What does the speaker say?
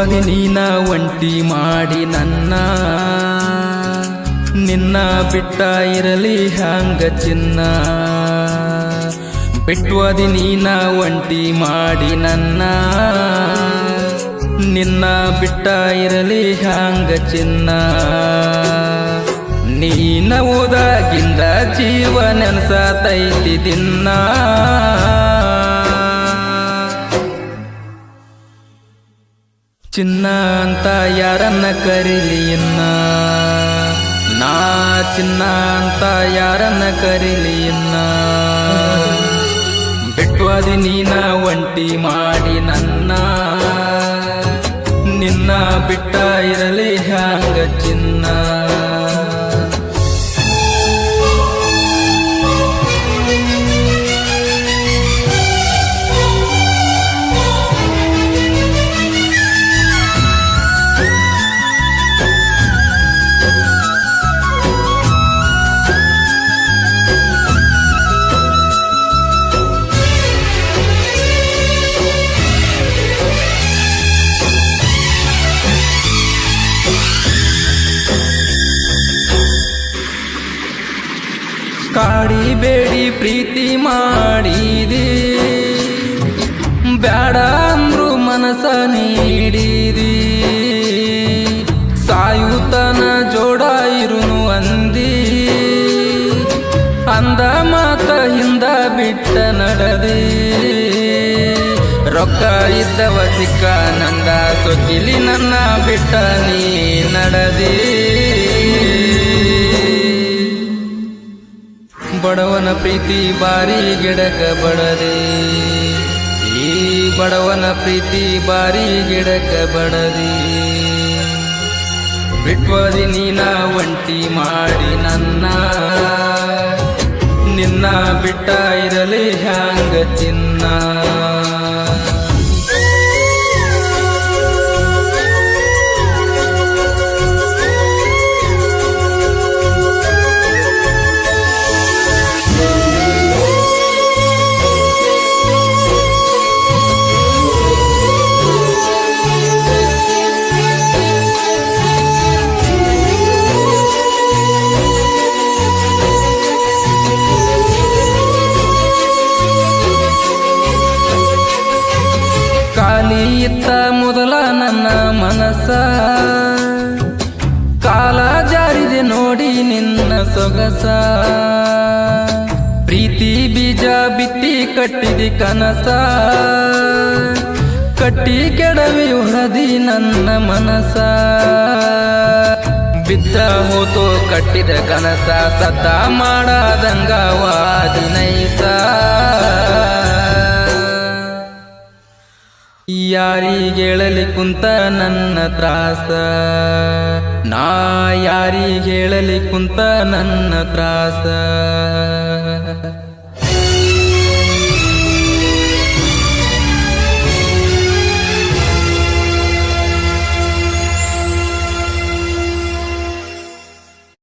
ಬಿಟ್ಟುವದಿ ನೀನ ಒಂಟಿ ಮಾಡಿ ನನ್ನ ನಿನ್ನ ಬಿಟ್ಟ ಇರಲಿ ಹ್ಯಾಂಗ ಚಿನ್ನ ಬಿಟ್ಟುವದಿ ನೀನ ಒಂಟಿ ಮಾಡಿ ನನ್ನ ನಿನ್ನ ಬಿಟ್ಟ ಇರಲಿ ಹ್ಯಾಂಗ ಚಿನ್ನ ನೀನ ಓದಾಗಿಂದ ಜೀವ ನೆನಸತೈತಿ ದಿನ ಚಿನ್ನ ಅಂತ ಯಾರನ್ನ ಕರೀಲಿ ಇನ್ನ ನಾ ಚಿನ್ನ ಅಂತ ಯಾರನ್ನ ಕರೀಲಿ ಇನ್ನ ಬಿಟ್ಟುವದಿ ನೀನ ಒಂಟಿ ಮಾಡಿ ನನ್ನ ನಿನ್ನ ಬಿಟ್ಟ ಇರಲಿ ಹ್ಯಾಂಗ ಚಿನ್ನ ಕಾಡಿಬೇಡಿ ಪ್ರೀತಿ ಮಾಡಿದಿ ಬ್ಯಾಡ ಅಂದ್ರು ಮನಸ ನೀಡಿದಿ ಸಾಯುತನ ಜೋಡ ಇರುನು ಅಂದಿ ಅಂದ ಮಾತ ಹಿಂದ ಬಿಟ್ಟ ನಡದಿ ರೊಕ್ಕ ಇದ್ದವ ಸಿಕ್ಕ ನಂದ ಸೊಕ್ಕಿಲಿ ನನ್ನ ಬಿಟ್ಟ ನೀ ನಡದಿ ಬಡವನ ಪ್ರೀತಿ ಬಾರಿ ಗಿಡಕ ಬಡದೆ ಈ ಬಡವನ ಪ್ರೀತಿ ಬಾರಿ ಗಿಡಕ ಬಡದಿ ಬಿಟ್ವದಿ ನೀನ ಒಂಟಿ ಮಾಡಿ ನನ್ನ ನಿನ್ನ ಬಿಟ್ಟ ಇರಲಿ ಹ್ಯಾಂಗ ಚಿನ್ನ ಇತ್ತ ಮೊದಲ ನನ್ನ ಮನಸ ಕಾಲ ಜಾರಿದೆ ನೋಡಿ ನಿನ್ನ ಸೊಗಸ ಪ್ರೀತಿ ಬೀಜ ಬಿತ್ತಿ ಕಟ್ಟಿದಿ ಕನಸ ಕಟ್ಟಿ ಕೆಡವಿ ಹೊರದಿ ನನ್ನ ಮನಸ ಬಿದ್ದ ಹೋತೋ ಕಟ್ಟಿದ ಕನಸ ಸದ್ದ ಮಾಡದಂಗವಾದಿ ನೈಸ ಯಾರಿಗೇಳಲಿ ಕುಂತ ನನ್ನ ತ್ರಾಸ ನಾ ಯಾರಿಗೇಳಲಿ ಕುಂತ ನನ್ನ ತ್ರಾಸ